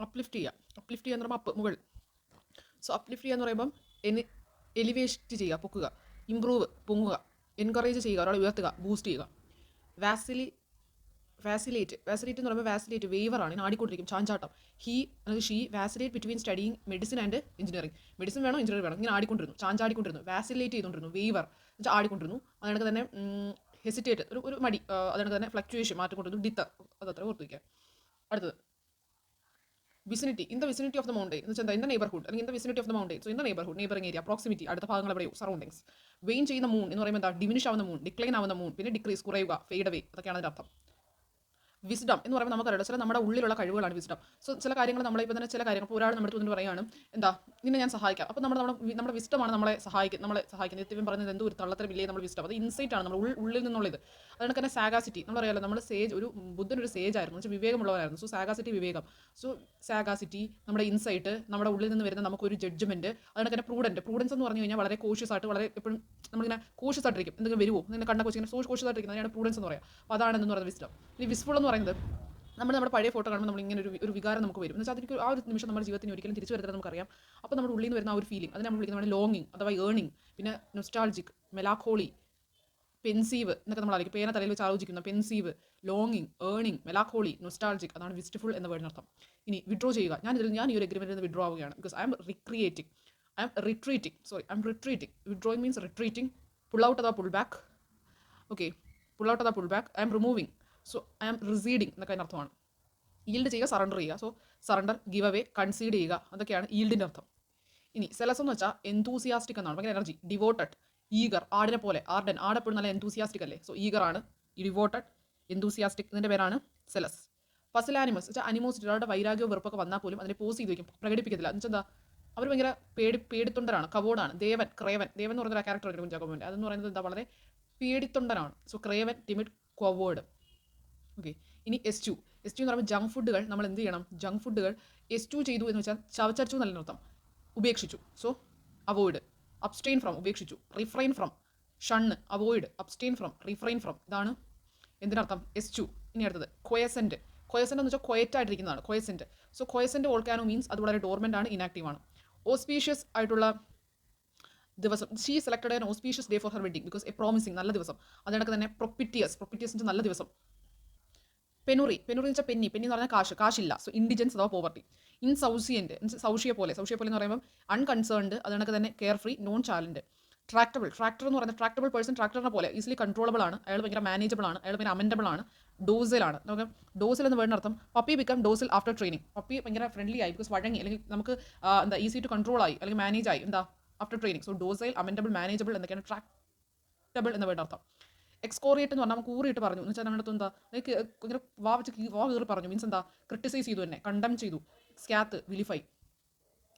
Uplift ചെയ്യുക. Uplift ചെയ്യുക എന്ന് പറയുമ്പോൾ അപ്പ് മുകൾ. സോ അപ്ലിഫ്റ്റ് ചെയ്യുക എന്ന് പറയുമ്പം എലിവേറ്റ് ചെയ്യുക, പൊക്കുക. ഇംപ്രൂവ്, പൊങ്ങുക. എൻകറേജ് ചെയ്യുക, ഒരാളെ ഉയർത്തുക, ബൂസ്റ്റ് ചെയ്യുക. വാസിലേറ്റ് എന്ന് പറയുമ്പോൾ വാസിലേറ്റ് വേവറാണ്, ഇങ്ങനെ ആടിക്കൊണ്ടിരിക്കും, ചാഞ്ചാട്ടം. അല്ലെങ്കിൽ she vacillate between studying medicine and engineering. Medicine വേണോ എഞ്ചിനീയറിംഗ് വേണം, ഇങ്ങനെ ആടിക്കൊണ്ടിരുന്നു, ചാഞ്ചാടിക്കൊണ്ടിരുന്നു, വാസിലേറ്റ് ചെയ്തുകൊണ്ടിരുന്നു, വേവർ എന്നുവെച്ചാൽ ആടിക്കൊണ്ടിരുന്നു. അതിനൊക്കെ തന്നെ ഹെസിറ്റേറ്റ്, ഒരു മടി. അതിനൊക്കെ തന്നെ ഫ്ലക്ച്വേഷൻ, മാറ്റിക്കൊണ്ടിരുന്നു. ഡിത്തർ, അതത്ര ഓർത്ത് വയ്ക്കുക. അടുത്തത് vicinity. In the vicinity of the mountain എന്ന് വെച്ചാൽ ഇൻ ദ നെയ്ബർഹുഡ്, അല്ലെങ്കിൽ in the vicinity of the mountain. So in the neighbourhood, neighbouring area, proximity, അടുത്ത ഭാഗങ്ങൾ എവിടെയോ, സറൗണ്ടിങ്സ്. വെയിൻ ചെയ്യുന്ന മൂൺ എന്ന് പറയുമ്പോൾ എന്താ, ഡിമിനിഷ് ആവുന്ന മൂൺ, ഡിക്ലൈൻ ആവുന്ന മൂൺ, പിന്നെ ഡിക്രീസ്, കുറയുക, ഫെയ്ഡ് അവേ, അതൊക്കെയാണ് അതിൻ്റെ അർത്ഥം. വിസ്ഡം എന്ന് പറയുമ്പോൾ നമുക്കറിയാം ചില നമ്മുടെ ഉള്ളിലുള്ള കഴിവുകളാണ് വിസ്ഡം. സോ ചില കാര്യങ്ങൾ നമ്മളിപ്പോൾ തന്നെ ചില കാര്യങ്ങൾ, ഇപ്പോൾ ഒരാൾ നമ്മുടെ അടുത്ത് പറയുകയാണ്, എന്താ നിന്നെ ഞാൻ സഹായിക്കാം, അപ്പോൾ നമ്മുടെ വിസ്ഡമാണ് നമ്മളെ സഹായിക്കുന്നത്. നിത്യവും പറയുന്നത് എന്തോ ഒരു തള്ളത്തരമില്ലേ, നമ്മൾ വിസ്ഡം, അത് ഇൻസൈറ്റ് ആണ്, നമ്മുടെ ഉള്ളിൽ നിന്നുള്ളത്. അതുകൊണ്ട് തന്നെ സാഗാസിറ്റി, നമ്മളറിയാലോ, നമ്മൾ ബുദ്ധൻ ഒരു സേജ് ആയിരുന്നു, എന്ന് വെച്ചാൽ വിവേകമുള്ളവരായിരുന്നു. സോ സാഗാസിറ്റി, വിവേകം. സോ സാഗാസിറ്റി, നമ്മുടെ ഇൻസൈറ്റ്, നമ്മുടെ ഉള്ളിൽ നിന്ന് വരുന്ന നമുക്കൊരു ജഡ്ജ്മെന്റ്. അതുകൊണ്ട് തന്നെ പ്രൂഡൻസ് എന്ന് പറഞ്ഞു കഴിഞ്ഞാൽ വളരെ കോഷ്യസ് ആയിട്ട്, വളരെ എപ്പോഴും നമ്മളിങ്ങനെ കോഷ്യസ് ആയിട്ടിരിക്കും. എന്തെങ്കിലും വരുമോ, നിന്നെ കണ്ണ കോച്ചിങ്ങനെ കോഷ്യസ് ആയിട്ടിരിക്കുന്നത് അതിനാണ് പ്രൂഡൻസ് എന്ന് പറയാം. അപ്പോൾ അതാണെന്ന് പറയുന്നത് വിസ്ഡം. ഈ വിസ്ഫുൾ എന്ന് പറയുന്നത് നമ്മുടെ പഴയ ഫോട്ടോ കാണുമ്പോൾ നമ്മൾ ഇങ്ങനെ ഒരു വികാരം നമുക്ക് വരും. എന്ന് വെച്ചാൽ അതിന് ആ ഒരു നിമിഷം നമ്മുടെ ജീവിതത്തിന് ഒരിക്കലും തിരിച്ചു വരുന്നത് നമുക്കറിയാം. അപ്പോൾ നമ്മുടെ ഉള്ളിൽ നിന്ന് വരുന്ന ആ ഒരു ഫീലിംഗ്, അതിനെ നമ്മൾ വിളിക്കുന്നത് ലോങ്ങിങ് അഥവാ ഏണിങ്. പിന്നെ നൊസ്റ്റാൾജിക്, മെലാക്കോളി, പെൻസീവ് എന്നൊക്കെ നമ്മൾ അറിയിക്കും. പേന തലയിൽ വെച്ച് ആലോചിക്കുന്ന പെൻസീവ്, ലോങ്ങിങ്, ഏണിങ്, മെലാക്കോളി, നൊസ്റ്റാൾജിക്, അതാണ് വിസ്റ്റ്ഫുൾ എന്ന വേർഡിനർത്ഥം. ഇനി വിഡ്രോ ചെയ്യുക. ഞാൻ ഈ ഒരു എഗ്രിമെന്റിൽ നിന്ന് വിഡ്രോ ആവുകയാണ്. Because I'm retreating. Withdrawing means retreating. Pull out അഥവാ pull back. Okay, pull out അഥവാ pull back. I'm removing. So I am receding എന്നൊക്കെ അതിൻ്റെ അർത്ഥമാണ്. ഈൽഡ് ചെയ്യുക, സറണ്ടർ ചെയ്യുക. So surrender, give away, concede ചെയ്യുക, അതൊക്കെയാണ് ഈൽഡിൻ്റെ അർത്ഥം. ഇനി സെലസ് എന്ന് വെച്ചാൽ എന്തൂസിയാസ്റ്റിക് എന്നാണ്, ഭയങ്കര എനർജി. ഡിവോട്ടഡ്, ഈഗർ, ആടിനെ പോലെ, ആടെപ്പോഴും നല്ല എന്തൂസിയാസ്റ്റിക് അല്ലേ. സോ ഈഗർ ആണ്, ഡിവോട്ടഡ്, എന്തൂസിയാസ്റ്റിക്, ഇതിൻ്റെ പേരാണ് സെലസ്. പസിലാനിമസ് വെച്ചാൽ അനിമോസിറ്റി, ഒരാളുടെ വൈരാഗ്യവും വെറുപ്പൊക്കെ വന്നാൽ പോലും അതിനെ പോസ് ചെയ്ത് വയ്ക്കും, പ്രകടിപ്പിക്കത്തില്ല. എന്ന് വെച്ചാൽ അവർ ഭയങ്കര പേടിത്തൊണ്ടരാണ്, കവോർഡാണ്. ദേവൻ എന്ന് പറയുന്ന ക്യാരക്ടർ ഉണ്ട് കുഞ്ചാക്കോമോൻ്റെ. അതെന്ന് പറയുന്നത് എന്താ, വളരെ പേടിത്തൊണ്ടരാണ്. So craven, timid, coward. Okay, ഇനി S2 എന്ന് പറയുമ്പോൾ ജങ്ക് ഫുഡുകൾ. നമ്മൾ എന്ത് ചെയ്യണം, ജങ്ക് ഫുഡുകൾ S2 ചെയ്തു എന്ന് വെച്ചാൽ ചവച്ചരച്ചു എന്നല്ല അർത്ഥം, ഉപേക്ഷിച്ചു. സോ അവോയ്ഡ്, അബ്സ്റ്റെയിൻ ഫ്രം, ഉപേക്ഷിച്ചു. Refrain from, shun, avoid, abstain from, refrain from, ഇതാണ് എന്തിനർത്ഥം, S2. ഇനി അടുത്തത് ക്വയസെൻറ്റ് എന്ന് വെച്ചാൽ ക്വയറ്റ് ആയിട്ടിരിക്കുന്നതാണ്, quiescent. So quiescent volcano means അത് വളരെ ഡോർമെൻ്റ് ആണ്, ഇനാക്റ്റീവ് ആണ്. ഓസ്പീഷ്യസ് ആയിട്ടുള്ള ദിവസം. She selected an auspicious day for her wedding because a promising, നല്ല ദിവസം. അതിനൊക്കെ തന്നെ പ്രൊപ്പിറ്റിയസ് നല്ല ദിവസം. പെനുറി എന്ന് വെച്ചാൽ പെന്നി എന്ന് പറഞ്ഞാൽ കാശില്ല. സോ ഇൻഡിജൻസ് അഥവാ പോവർട്ടി. ഇൻസൗഷ്യൻ്റ്, സൗഷ്യ പോലെ എന്ന് പറയുമ്പോൾ അൺകൺസേൺഡ്, അതിനൊക്കെ തന്നെ കെയർ ഫ്രീ, നോൺ ചാലഞ്ച്. ട്രാക്ടബിൾ എന്ന് പറയുന്നത് ട്രാക്ടബിൾ പേഴ്സൺ, ട്രാക്ടറിനെ പോലെ ഈസിലി കൺട്രോളബിൾ ആണ്, അയാൾ ഭയങ്കര മാനേജബിൾ ആണ്, അയാൾ ഭയങ്കര അമെൻഡബിൾ ആണ്. ഡോസിലാണ്, നമുക്ക് ഡോസിൽ എന്ന് വേണ്ട അർത്ഥം, puppy become docile after training. Puppy ഭയങ്കര ഫ്രണ്ട്ലി ആയി, ബിക്കോസ് വഴങ്ങി, അല്ലെങ്കിൽ നമുക്ക് എന്താ ഈസി ടു കൺട്രോൾ ആയി, അല്ലെങ്കിൽ മാനേജ് ആയി, എന്താ ആഫ്റ്റർ ട്രെയിനിങ്. സോ ഡോസൈൽ, അമെൻഡബിൾ, മാനേജബിൾ എന്നൊക്കെയാണ് ട്രാക്ടബിൾ എന്ന് വേണ്ട അർത്ഥം. എക്സ്കോറിയേറ്റ് എന്ന് പറഞ്ഞാൽ നമുക്ക് ഊറിയിട്ട് പറഞ്ഞു, എന്ന് വെച്ചാൽ നമ്മുടെ അടുത്ത് എന്താ ഇങ്ങനെ വാ കീറി പറഞ്ഞു, മീൻസ് എന്താ ക്രിട്ടിസൈസ് ചെയ്തു, തന്നെ കണ്ടം ചെയ്തു. സ്കാത്ത്, വിലിഫൈ.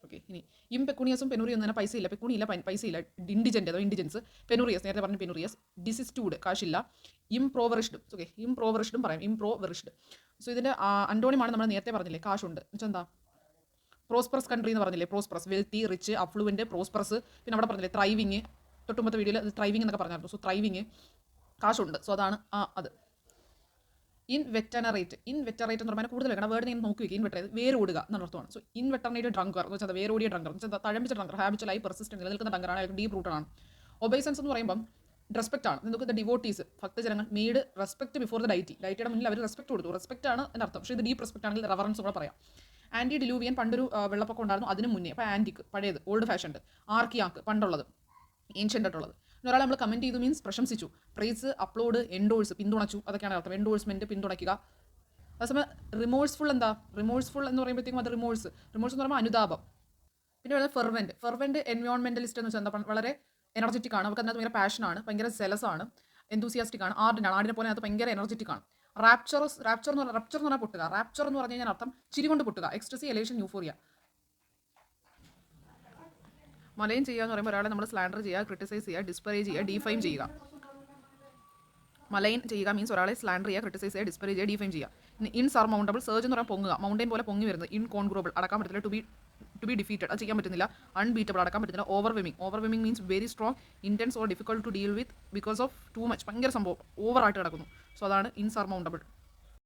ഓക്കെ, ഇനി ഇംപെക്യൂണിയസും പെനുറിയൊന്നും തന്നെ പൈസയില്ല, പെക്യൂണിയില്ല, പൈസയില്ല. ഇൻഡിജൻറ്റ് അഥവാ ഇൻഡിജൻസ്. പെനുറിയസ്, നേരത്തെ പറഞ്ഞു പെനുറിയസ്. ഡിസിസ്റ്റൂഡ്, കാശില്ല. ഇംപ്രോവറിഷ്ഡും. ഓക്കെ, ഇംപ്രോവറിഷ്ഡും പറയാം, ഇംപ്രോവറിഷ്ഡ്. സോ ഇതിൻ്റെ അന്റോണിമാണ് നമ്മൾ നേരത്തെ പറഞ്ഞില്ലേ, കാശുണ്ട്. എന്ന് വെച്ചാൽ എന്താ, പ്രോസ്പെറസ് കൺട്രി എന്ന് പറഞ്ഞില്ലേ, prosperous, wealthy, rich, affluent, prosperous. പിന്നെ അവിടെ പറഞ്ഞില്ലേ ത്രൈവിങ്, തൊട്ടുമ്പത്തെ വീഡിയോയിൽ ത്രൈവിങ് എന്നൊക്കെ പറഞ്ഞായിരുന്നു. സോ ത്രൈവിങ്, കാശുണ്ട്. സോ അതാണ് അത്. ഇൻവെറ്ററേറ്റ് എന്ന് പറഞ്ഞാൽ കൂടുതൽ വെക്കണം, വേർഡ് നിങ്ങൾ നോക്കി വയ്ക്കുക. ഇൻവെറ്ററേറ്റ്, വേരോടുക എന്നാണ് അർത്ഥമാണ്. സോ ഇൻവെറ്റർനേറ്റഡ് ഡ്രങ്കർ എന്ന് വെച്ചാൽ വേരോടിയ ഡ്രങ്കർ, എന്ന് വെച്ചാൽ തഴമ്പിച്ച ഡ്രങ്കർ, ഹാബിച്വലായി പെർസിസ്റ്റന്റ് നിലനിൽക്കുന്ന ഡ്രങ്കറാണ്, അല്ലെങ്കിൽ ഡീപ് റൂട്ടഡാണ്. ഒബൈസൻസ് എന്ന് പറയുമ്പോൾ റെസ്പെക്റ്റ് ആണ്. നിങ്ങൾക്ക് ദ ഡിവോട്ടീസ്, ഭക്തജനങ്ങൾ, മെയ്ഡ് റെസ്പെക്ട് ബിഫോർ ദ ഡൈറ്റിയുടെ മുന്നിൽ അവർ റെസ്പെക്ട് കൊടുത്തു. റെസ്പെക്റ്റ് ആണ് എൻ്റെ അർത്ഥം. പക്ഷേ ഇത് ഡീപ്പ് റെസ്പെക്റ്റ് ആണെങ്കിൽ റെവറൻസ് കൂടെ പറയാം. ആൻറ്റി ഡിലൂവിയൻ, പണ്ടൊരു വെള്ളപ്പൊക്കം ഉണ്ടായിരുന്നു, അതിന് മുന്നേ. അപ്പോൾ ആൻറ്റിക്ക്, പഴയത്, ഓൾഡ് ഫാഷൻഡ്. ആർക്കിയാക്ക്, പണ്ടുള്ളത്, ഏൻഷ്യൻ്റ് ആയിട്ടുള്ളത്. ഒരാളെ നമ്മൾ കമൻറ്റ് ചെയ്തു മീൻസ് പ്രശംസിച്ചു. പ്രൈസ്, അപ്ലോഡ്, എൻഡോഴ്സ്, പിന്തുണച്ചു, അതൊക്കെയാണ് അർത്ഥം. എൻഡോഴ്സ്മെൻറ്റ്, പിന്തുണയ്ക്കുക. അതേസമയം റിമോഴ്സ്ഫുൾ എന്ന് പറയുമ്പോഴത്തേക്കും അത് റിമോഴ്സ് എന്ന് പറയുമ്പോൾ അനുതാപം. പിന്നെ വരുന്നത് ഫെർവെൻറ്റ് എൻവയോൺമെൻറ്റലിസ്റ്റ് എന്ന് വെച്ചാൽ എന്താ, വളരെ എനർജറ്റിക് ആണ്, അവർക്ക് അതിനകത്ത് ഭയങ്കര പാഷനാണ്, ഭയങ്കര സെലസ് ആണ്, എന്തൂസിയാസ്റ്റിക് ആണ്, ആടിനെ പോലെ അത് ഭയങ്കര എനർജറ്റിക് ആണ്. റാപ്ചർ എന്ന് പറഞ്ഞാൽ പൊട്ടുക. റാപ്ചർ എന്ന് പറഞ്ഞു കഴിഞ്ഞാൽ അർത്ഥം ചിരി കൊണ്ട് പൊട്ടുക. Ecstasy, elation, euphoria. മലയും ചെയ്യുക എന്ന് പറയുമ്പോൾ ഒരാളെ നമ്മൾ സ്ലാൻഡർ ചെയ്യുക, ക്രിട്ടിസൈസ് ചെയ്യുക, ഡിസ്പറേജ് ചെയ്യുക, ഡീഫൈം ചെയ്യുക. മലൈൻ ചെയ്യുക മീൻസ് ഒരാളെ സ്ലാൻഡർ ചെയ്യുക, ക്രിട്ടിസൈസ് ചെയ്യുക, ഡിസ്പറേജ് ചെയ്യുക, ഡീഫൈം ചെയ്യുക. ഇൻസർമൗണ്ടബിൾ, സർജ് എന്ന് പറഞ്ഞാൽ പൊങ്ങുക, മൗണ്ടൈൻ പോലെ പൊങ്ങി വരുന്നത്. ഇൻകോൺഗ്രബിൾ, അടക്കാൻ പറ്റില്ല. ടു ബി ഡിഫീറ്റഡ്, അത് ചെയ്യാൻ പറ്റുന്നില്ല. അൺബീറ്റബിൾ, അടക്കാൻ പറ്റുന്നില്ല. Overwhelming means very strong, intense or difficult to deal with because of too much, ഭയങ്കര സംഭവം, ഓവറായിട്ട് കിടക്കുന്നു. സോ അതാണ് ഇൻസർമൗണ്ടബിൾ.